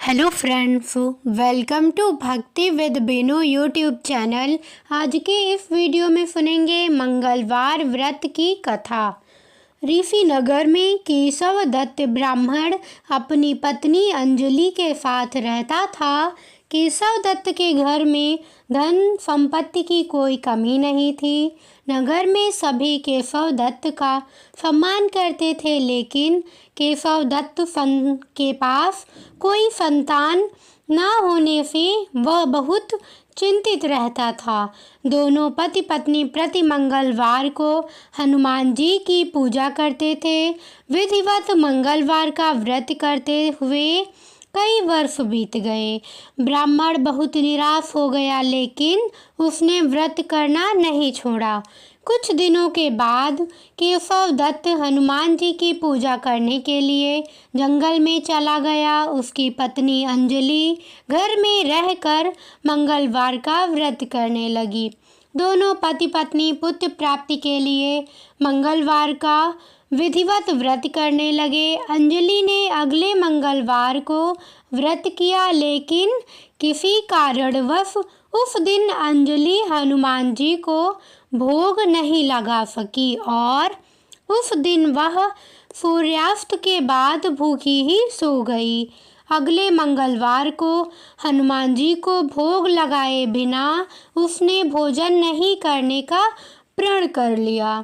Hello friends, welcome to भक्ति with बेनो YouTube channel. आज के इस वीडियो में सुनेंगे मंगलवार व्रत की कथा। ऋषि नगर में केशव दत्त ब्राह्मण अपनी पत्नी अंजलि के साथ रहता था। केशव दत्त के घर में धन संपत्ति की कोई कमी नहीं थी। नगर में सभी केशव दत्त का सम्मान करते थे, लेकिन केशव दत्त के पास कोई संतान न होने से वह बहुत चिंतित रहता था। दोनों पति पत्नी प्रति मंगलवार को हनुमान जी की पूजा करते थे। विधिवत मंगलवार का व्रत करते हुए कई वर्ष बीत गए। ब्राह्मण बहुत निराश हो गया, लेकिन उसने व्रत करना नहीं छोड़ा। कुछ दिनों के बाद केशव दत्त हनुमान जी की पूजा करने के लिए जंगल में चला गया। उसकी पत्नी अंजलि घर में रहकर मंगलवार का व्रत करने लगी। दोनों पति पत्नी पुत्र प्राप्ति के लिए मंगलवार का विधिवत व्रत करने लगे। अंजलि ने अगले मंगलवार को व्रत किया, लेकिन किसी कारणवश उस दिन अंजलि हनुमान जी को भोग नहीं लगा सकी और उस दिन वह सूर्यास्त के बाद भूखी ही सो गई। अगले मंगलवार को हनुमान जी को भोग लगाए बिना उसने भोजन नहीं करने का प्रण कर लिया।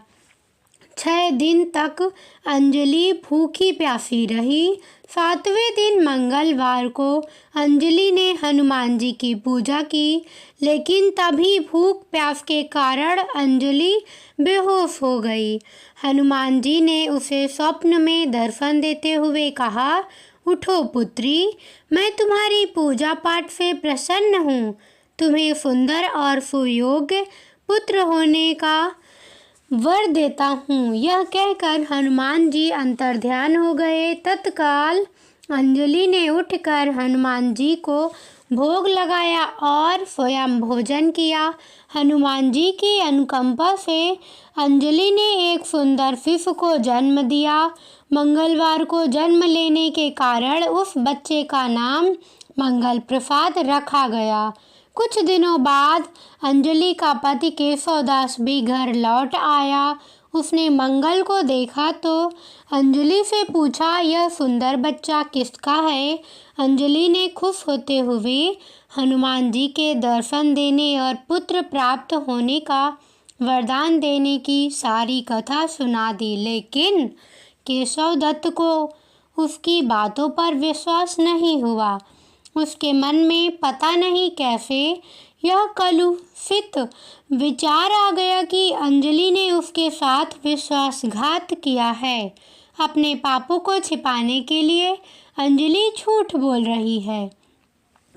6 दिन तक अंजलि भूखी प्यासी रही। 7वें दिन मंगलवार को अंजलि ने हनुमान जी की पूजा की, लेकिन तभी भूख प्यास के कारण अंजलि बेहोश हो गई। हनुमान जी ने उसे स्वप्न में दर्शन देते हुए कहा, उठो पुत्री, मैं तुम्हारी पूजा पाठ से प्रसन्न हूँ। तुम्हें सुंदर और सुयोग्य पुत्र होने का वर देता हूँ। यह कहकर हनुमान जी अंतर्ध्यान हो गए। तत्काल अंजलि ने उठकर हनुमान जी को भोग लगाया और स्वयं भोजन किया। हनुमान जी की अनुकंपा से अंजलि ने एक सुंदर शिशु को जन्म दिया। मंगलवार को जन्म लेने के कारण उस बच्चे का नाम मंगल प्रसाद रखा गया। कुछ दिनों बाद अंजलि का पति केशवदास भी घर लौट आया। उसने मंगल को देखा तो अंजलि से पूछा, यह सुंदर बच्चा किसका है? अंजलि ने खुश होते हुए हनुमान जी के दर्शन देने और पुत्र प्राप्त होने का वरदान देने की सारी कथा सुना दी, लेकिन केशव दत्त को उसकी बातों पर विश्वास नहीं हुआ। उसके मन में पता नहीं कैसे यह कलुषित विचार आ गया कि अंजलि ने उसके साथ विश्वासघात किया है। अपने पापों को छिपाने के लिए अंजलि झूठ बोल रही है।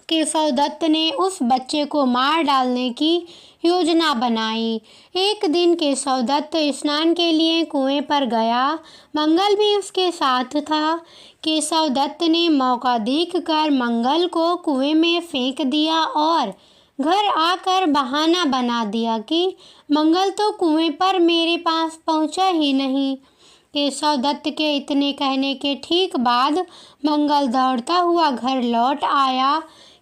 केशव दत्त ने उस बच्चे को मार डालने की योजना बनाई। एक दिन केशव दत्त स्नान के लिए कुएं पर गया। मंगल भी उसके साथ था। केशव दत्त ने मौका देखकर मंगल को कुएं में फेंक दिया और घर आकर बहाना बना दिया कि मंगल तो कुएं पर मेरे पास पहुंचा ही नहीं। केशव दत्त के इतने कहने के ठीक बाद मंगल दौड़ता हुआ घर लौट आया।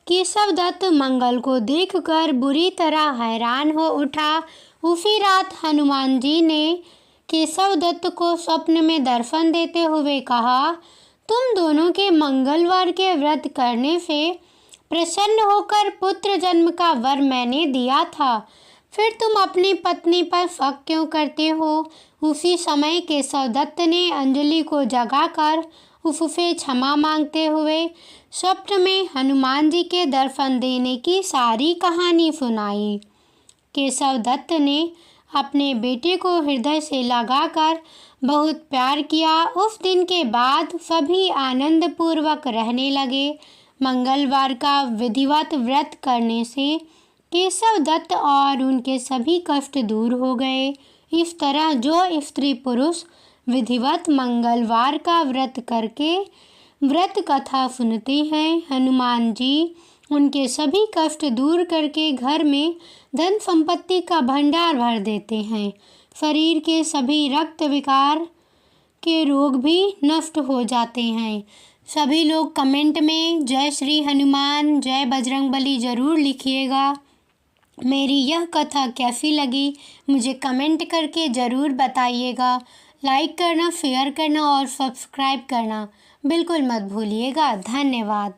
केशव दत्त मंगल को देखकर बुरी तरह हैरान हो उठा। उसी रात हनुमान जी ने केशव दत्त को स्वप्न में दर्शन देते हुए कहा, तुम दोनों के मंगलवार के व्रत करने से प्रसन्न होकर पुत्र जन्म का वर मैंने दिया था, फिर तुम अपनी पत्नी पर शक क्यों करते हो? उसी समय केशव दत्त ने अंजलि को जगाकर उससे क्षमा मांगते हुए स्वप्न में हनुमान जी के दर्शन देने की सारी कहानी सुनाई। केशव दत्त ने अपने बेटे को हृदय से लगाकर बहुत प्यार किया। उस दिन के बाद सभी आनंद पूर्वक रहने लगे। मंगलवार का विधिवत व्रत करने से केशव दत्त और उनके सभी कष्ट दूर हो गए। इस तरह जो स्त्री पुरुष विधिवत मंगलवार का व्रत करके व्रत कथा सुनते हैं, हनुमान जी उनके सभी कष्ट दूर करके घर में धन संपत्ति का भंडार भर देते हैं। शरीर के सभी रक्त विकार के रोग भी नष्ट हो जाते हैं। सभी लोग कमेंट में जय श्री हनुमान, जय बजरंगबली ज़रूर लिखिएगा। मेरी यह कथा कैसी लगी मुझे कमेंट करके ज़रूर बताइएगा। लाइक करना, शेयर करना और सब्सक्राइब करना बिल्कुल मत भूलिएगा। धन्यवाद।